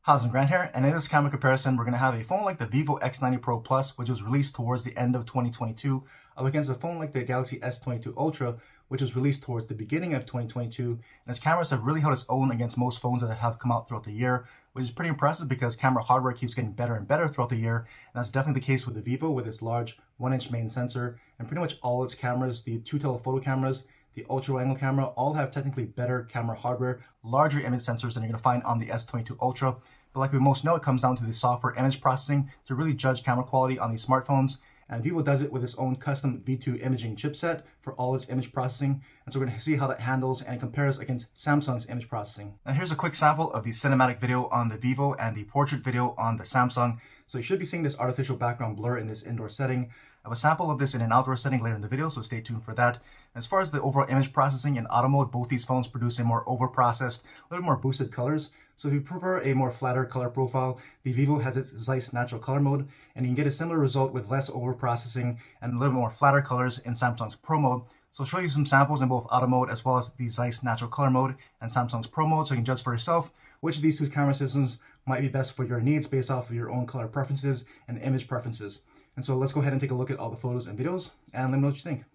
How's Grant here, and in this camera comparison, we're going to have a phone like the Vivo X90 Pro Plus, which was released towards the end of 2022, up against a phone like the Galaxy S22 Ultra, which was released towards the beginning of 2022. And its cameras have really held its own against most phones that have come out throughout the year, which is pretty impressive because camera hardware keeps getting better and better throughout the year. And that's definitely the case with the Vivo with its large 1-inch main sensor, and pretty much all its cameras, the two telephoto cameras, the ultra wide angle camera, all have technically better camera hardware, larger image sensors than you're going to find on the S22 Ultra. But like we most know, it comes down to the software image processing to really judge camera quality on these smartphones. And Vivo does it with its own custom V2 imaging chipset for all its image processing. And so we're going to see how that handles and compares against Samsung's image processing. Now here's a quick sample of the cinematic video on the Vivo and the portrait video on the Samsung. So you should be seeing this artificial background blur in this indoor setting. I have a sample of this in an outdoor setting later in the video, so stay tuned for that. As far as the overall image processing in auto mode, both these phones produce a more overprocessed, a little more boosted colors. So if you prefer a more flatter color profile, the Vivo has its Zeiss natural color mode, and you can get a similar result with less overprocessing and a little more flatter colors in Samsung's Pro mode. So I'll show you some samples in both auto mode as well as the Zeiss natural color mode and Samsung's Pro mode, so you can judge for yourself which of these two camera systems might be best for your needs based off of your own color preferences and image preferences. And so let's go ahead and take a look at all the photos and videos and let me know what you think.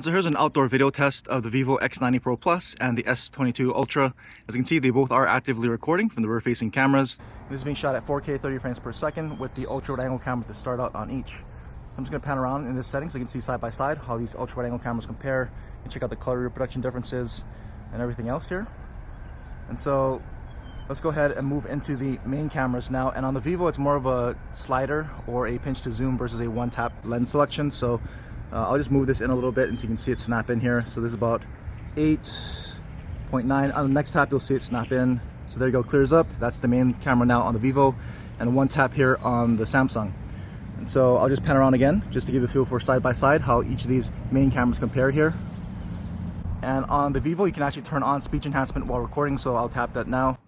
So here's an outdoor video test of the Vivo X90 Pro Plus and the S22 Ultra. As you can see, they both are actively recording from the rear-facing cameras. This is being shot at 4K 30 frames per second with the ultra wide angle camera to start out on each. So I'm just going to pan around in this setting so you can see side by side how these ultra wide angle cameras compare and check out the color reproduction differences and everything else here. And so let's go ahead and move into the main cameras now. And on the Vivo, it's more of a slider or a pinch to zoom versus a one-tap lens selection. So I'll just move this in a little bit and so you can see it snap in here. So this is about 8.9. On the next tap, you'll see it snap in. So there you go, clears up. That's the main camera now on the Vivo, and one tap here on the Samsung. And so I'll just pan around again just to give you a feel for side by side how each of these main cameras compare here. And on the Vivo, you can actually turn on speech enhancement while recording. So I'll tap that now.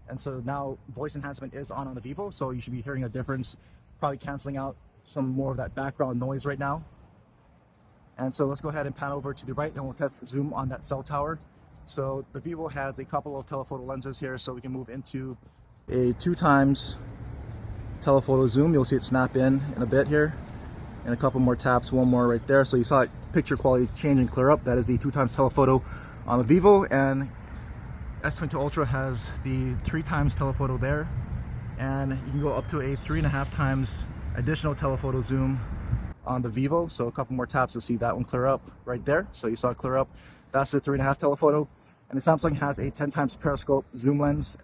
And so now voice enhancement is on the Vivo. So you should be hearing a difference, probably canceling out some more of that background noise right now. And so let's go ahead and pan over to the right and we'll test zoom on that cell tower. So the Vivo has a couple of telephoto lenses here, so we can move into a 2x telephoto zoom. You'll see it snap in a bit here, and a couple more taps, one more right there. So you saw it, picture quality change and clear up. That is the 2x telephoto on the Vivo, and S22 Ultra has the 3x telephoto there, and you can go up to a 3.5x additional telephoto zoom on the Vivo. So a couple more taps, you'll see that one clear up right there. So you saw it clear up. That's the 3.5 telephoto. And the Samsung has a 10x periscope zoom lens.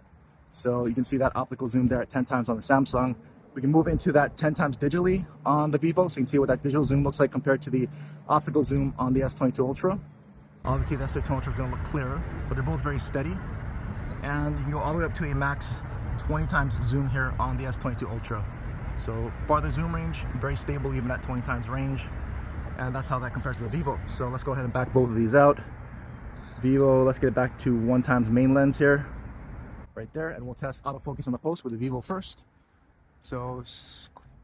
So you can see that optical zoom there at 10x on the Samsung. We can move into that 10x digitally on the Vivo, so you can see what that digital zoom looks like compared to the optical zoom on the S22 Ultra. Obviously the S22 Ultra is going to look clearer, but they're both very steady. And you can go all the way up to a max 20x zoom here on the S22 Ultra. So farther zoom range, very stable even at 20x range, and that's how that compares to the Vivo. So let's go ahead and back both of these out. Vivo, let's get it back to 1x main lens here, right there, and we'll test autofocus on the post with the Vivo first. So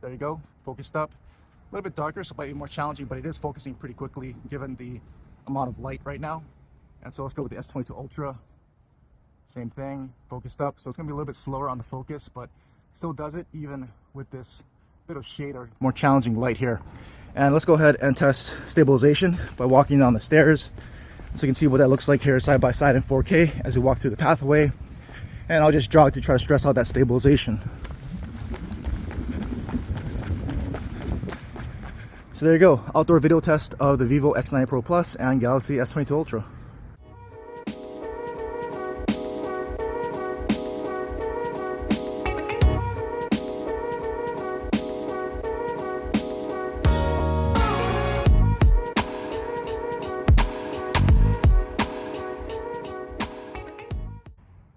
there you go, focused up. A little bit darker, so it might be more challenging, but it is focusing pretty quickly given the amount of light right now. And so let's go with the S22 Ultra. Same thing, focused up. So it's gonna be a little bit slower on the focus, but still does it even with this bit of shade or more challenging light here. And let's go ahead and test stabilization by walking down the stairs. So you can see what that looks like here side by side in 4K as we walk through the pathway. And I'll just jog to try to stress out that stabilization. So there you go, outdoor video test of the Vivo X90 Pro Plus and Galaxy S22 Ultra.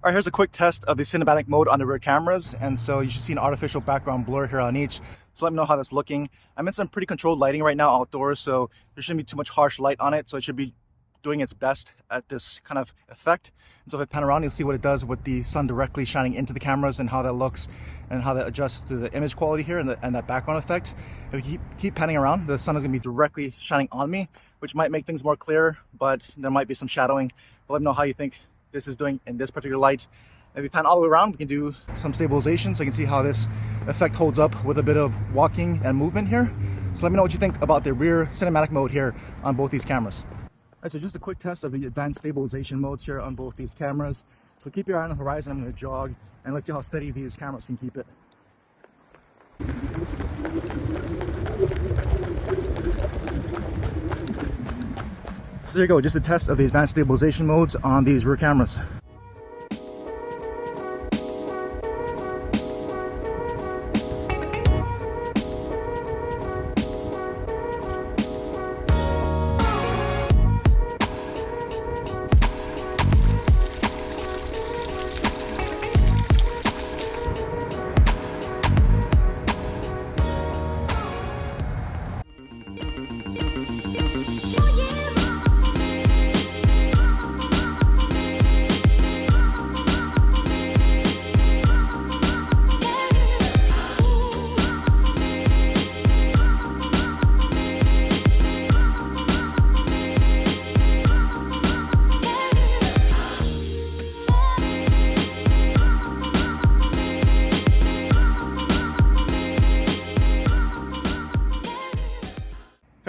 All right, here's a quick test of the cinematic mode on the rear cameras. And so you should see an artificial background blur here on each. So let me know how that's looking. I'm in some pretty controlled lighting right now outdoors, so there shouldn't be too much harsh light on it. So it should be doing its best at this kind of effect. And so if I pan around, you'll see what it does with the sun directly shining into the cameras and how that looks and how that adjusts to the image quality here and that background effect. If you keep panning around, the sun is gonna be directly shining on me, which might make things more clear, but there might be some shadowing. But let me know how you think this is doing in this particular light. If we pan all the way around, we can do some stabilization so you can see how this effect holds up with a bit of walking and movement here. So let me know what you think about the rear cinematic mode here on both these cameras. All right, so just a quick test of the advanced stabilization modes here on both these cameras. So keep your eye on the horizon. I'm going to jog and let's see how steady these cameras can keep it. So there you go, just a test of the advanced stabilization modes on these rear cameras.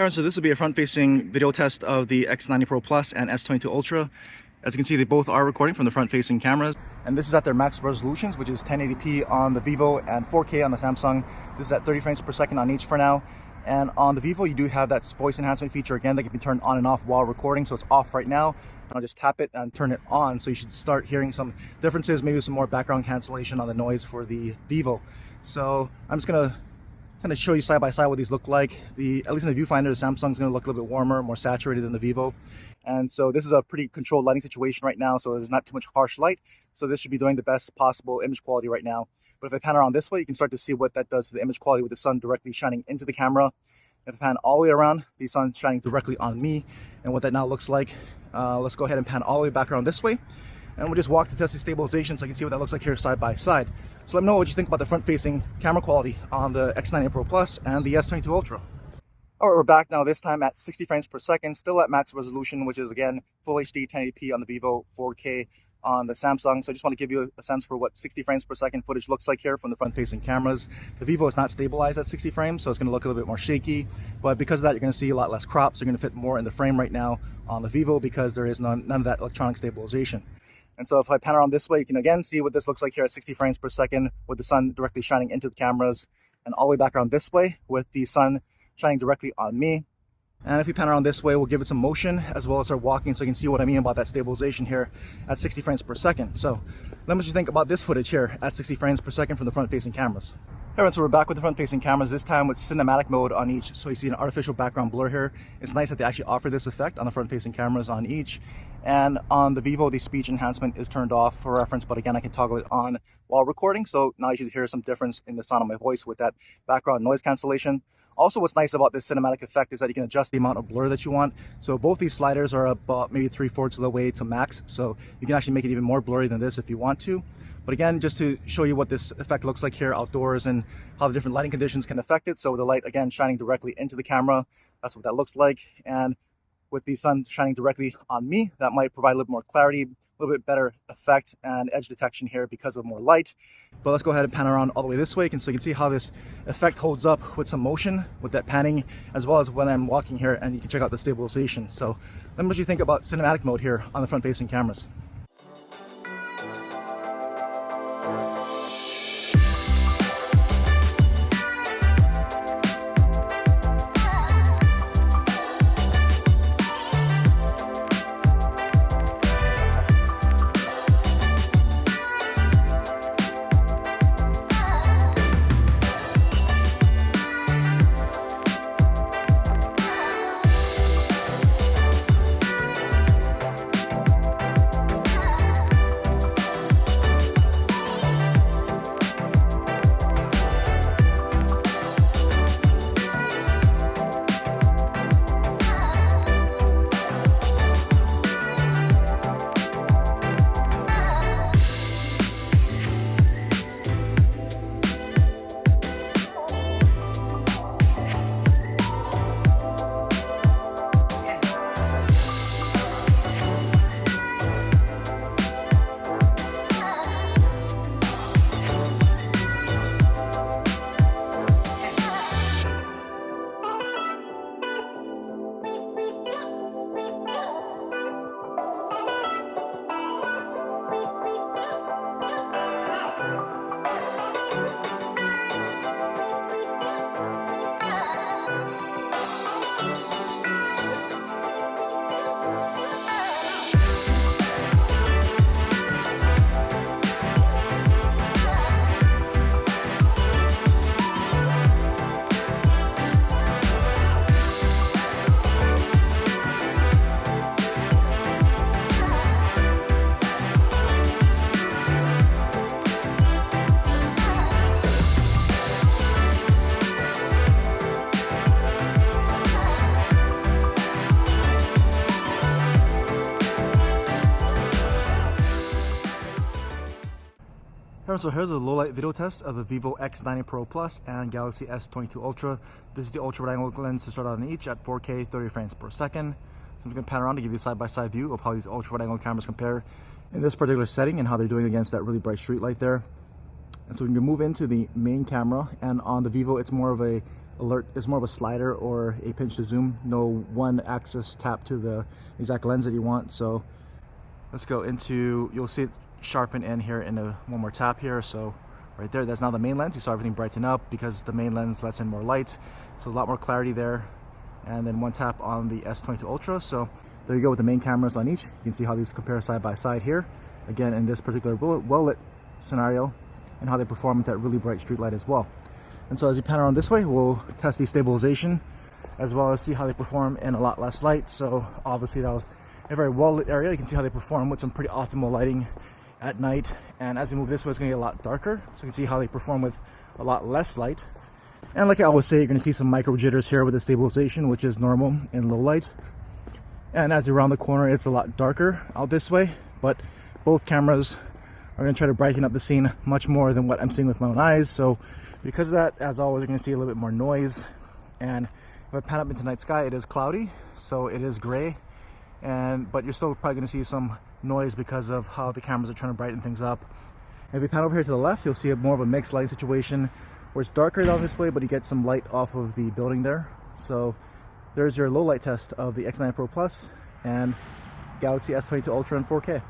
Alright, so this will be a front-facing video test of the X90 Pro Plus and S22 Ultra. As you can see, they both are recording from the front-facing cameras. And this is at their max resolutions, which is 1080p on the Vivo and 4K on the Samsung. This is at 30 frames per second on each for now. And on the Vivo, you do have that voice enhancement feature again that can be turned on and off while recording. So it's off right now. I'll just tap it and turn it on. So you should start hearing some differences, maybe some more background cancellation on the noise for the Vivo. So I'm just gonna kind of show you side by side what these look like. At least in the viewfinder, the Samsung's gonna look a little bit warmer, more saturated than the Vivo. And so this is a pretty controlled lighting situation right now, so there's not too much harsh light. So this should be doing the best possible image quality right now. But if I pan around this way, you can start to see what that does to the image quality with the sun directly shining into the camera. If I pan all the way around, the sun's shining directly on me, and what that now looks like. Let's go ahead and pan all the way back around this way, and we'll just walk to test the stabilization so you can see what that looks like here side by side. So let me know what you think about the front-facing camera quality on the X90 Pro Plus and the S22 Ultra. Alright, we're back now, this time at 60 frames per second, still at max resolution, which is again Full HD 1080p on the Vivo, 4K on the Samsung. So I just want to give you a sense for what 60 frames per second footage looks like here from the front-facing cameras. The Vivo is not stabilized at 60 frames, so it's going to look a little bit more shaky. But because of that, you're going to see a lot less crops. You're going to fit more in the frame right now on the Vivo because there is none of that electronic stabilization. And so if I pan around this way, you can again see what this looks like here at 60 frames per second with the sun directly shining into the cameras, and all the way back around this way with the sun shining directly on me. And if we pan around this way, we'll give it some motion as well as start walking so you can see what I mean about that stabilization here at 60 frames per second. So let me know what you think about this footage here at 60 frames per second from the front-facing cameras. Alright, so we're back with the front-facing cameras, this time with cinematic mode on each. So you see an artificial background blur here. It's nice that they actually offer this effect on the front-facing cameras on each. And on the Vivo, the speech enhancement is turned off for reference, but again, I can toggle it on while recording. So now you should hear some difference in the sound of my voice with that background noise cancellation. Also, what's nice about this cinematic effect is that you can adjust the amount of blur that you want. So both these sliders are about maybe 3/4 of the way to max. So you can actually make it even more blurry than this if you want to. But again, just to show you what this effect looks like here outdoors and how the different lighting conditions can affect it. So with the light, again, shining directly into the camera, that's what that looks like. And with the sun shining directly on me, that might provide a little more clarity, a little bit better effect and edge detection here because of more light. But let's go ahead and pan around all the way this way so you can see how this effect holds up with some motion with that panning, as well as when I'm walking here, and you can check out the stabilization. So let me know what you think about cinematic mode here on the front-facing cameras. So here's a low light video test of the Vivo X90 Pro Plus and Galaxy S22 Ultra. This is the ultra wide angle lens to start out on each at 4K 30 frames per second. So I'm going to pan around to give you a side-by-side view of how these ultra wide angle cameras compare in this particular setting and how they're doing against that really bright street light there. And so we can move into the main camera, and on the Vivo it's more of a alert is more of a slider or a pinch to zoom, no one axis tap to the exact lens that you want. So let's go into, you'll see it sharpen in here in one more tap here. So right there, that's now the main lens. You saw everything brighten up because the main lens lets in more light, so a lot more clarity there. And then one tap on the S22 Ultra. So there you go with the main cameras on each. You can see how these compare side by side here. Again, in this particular well-lit scenario, and how they perform with that really bright street light as well. And so as you pan around this way, we'll test the stabilization as well as see how they perform in a lot less light. So obviously that was a very well-lit area. You can see how they perform with some pretty optimal lighting at night. And as we move this way, it's going to get a lot darker. So you can see how they perform with a lot less light. And like I always say, you're going to see some micro jitters here with the stabilization, which is normal in low light. And as you round the corner, it's a lot darker out this way. But both cameras are going to try to brighten up the scene much more than what I'm seeing with my own eyes. So because of that, as always, you're going to see a little bit more noise. And if I pan up into night sky, it is cloudy, so it is gray. But you're still probably going to see some noise because of how the cameras are trying to brighten things up. If we pan over here to the left, you'll see more of a mixed lighting situation where it's darker down this way, but you get some light off of the building there. So there's your low light test of the X90 Pro Plus and Galaxy S22 Ultra in 4K.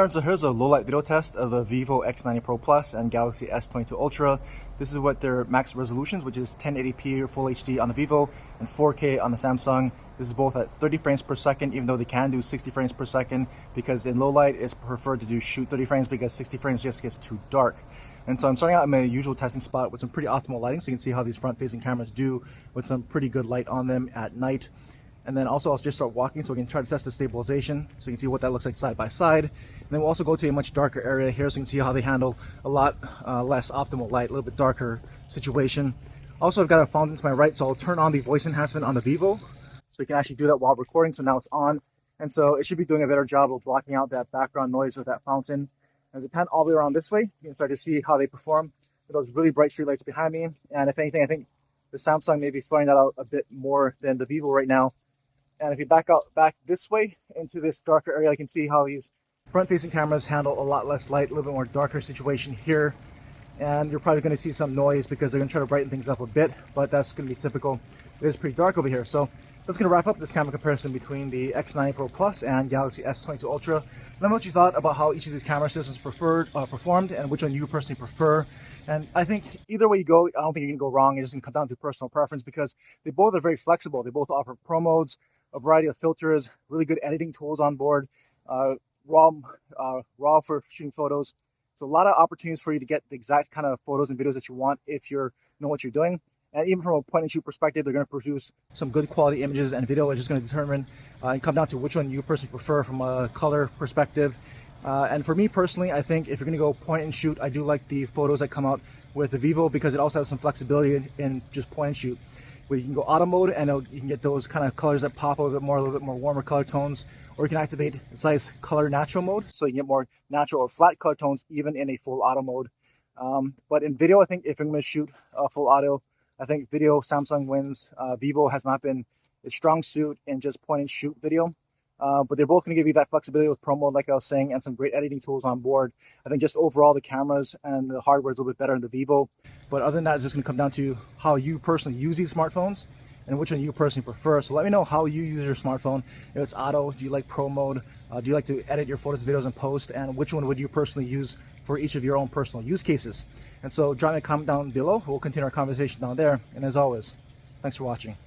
So here's a low light video test of the Vivo X90 Pro Plus and Galaxy S22 Ultra. This is what their max resolutions, which is 1080p or Full HD on the Vivo and 4K on the Samsung. This is both at 30 frames per second, even though they can do 60 frames per second, because in low light it's preferred to shoot 30 frames because 60 frames just gets too dark. And so I'm starting out in my usual testing spot with some pretty optimal lighting, so you can see how these front-facing cameras do with some pretty good light on them at night. And then also I'll just start walking so we can try to test the stabilization, so you can see what that looks like side by side. And then we'll also go to a much darker area here so you can see how they handle a lot less optimal light, a little bit darker situation. Also, I've got a fountain to my right, so I'll turn on the voice enhancement on the Vivo, so you can actually do that while recording. So now it's on, and so it should be doing a better job of blocking out that background noise of that fountain. As it pan all the way around this way, you can start to see how they perform with those really bright street lights behind me. And if anything, I think the Samsung may be throwing that out a bit more than the Vivo right now. And if you back this way into this darker area, you can see how these front-facing cameras handle a lot less light, a little bit more darker situation here. And you're probably going to see some noise because they're going to try to brighten things up a bit, but that's going to be typical. It is pretty dark over here. So that's going to wrap up this camera comparison between the X90 Pro Plus and Galaxy S22 Ultra. Let me know what you thought about how each of these camera systems performed and which one you personally prefer. And I think either way you go, I don't think you're going to go wrong. It's just going to come down to personal preference because they both are very flexible. They both offer pro modes, a variety of filters, really good editing tools on board, raw for shooting photos. So a lot of opportunities for you to get the exact kind of photos and videos that you want if you know what you're doing. And even from a point and shoot perspective, they're going to produce some good quality images and video. It's just going to determine and come down to which one you personally prefer from a color perspective. And for me personally, I think if you're going to go point and shoot, I do like the photos that come out with the Vivo because it also has some flexibility in just point and shoot. Where you can go auto mode and you can get those kind of colors that pop a little bit more warmer color tones, or you can activate its nice color natural mode so you can get more natural or flat color tones even in a full auto mode. But in video, I think if I'm going to shoot full auto, I think video Samsung wins. Vivo has not been its strong suit in just point and shoot video. But they're both going to give you that flexibility with Pro Mode, like I was saying, and some great editing tools on board. I think just overall the cameras and the hardware is a little bit better in the Vivo. But other than that, it's just going to come down to how you personally use these smartphones and which one you personally prefer. So let me know how you use your smartphone. If it's auto, do you like Pro Mode? Do you like to edit your photos, videos, and post? And which one would you personally use for each of your own personal use cases? And so drop me a comment down below. We'll continue our conversation down there. And as always, thanks for watching.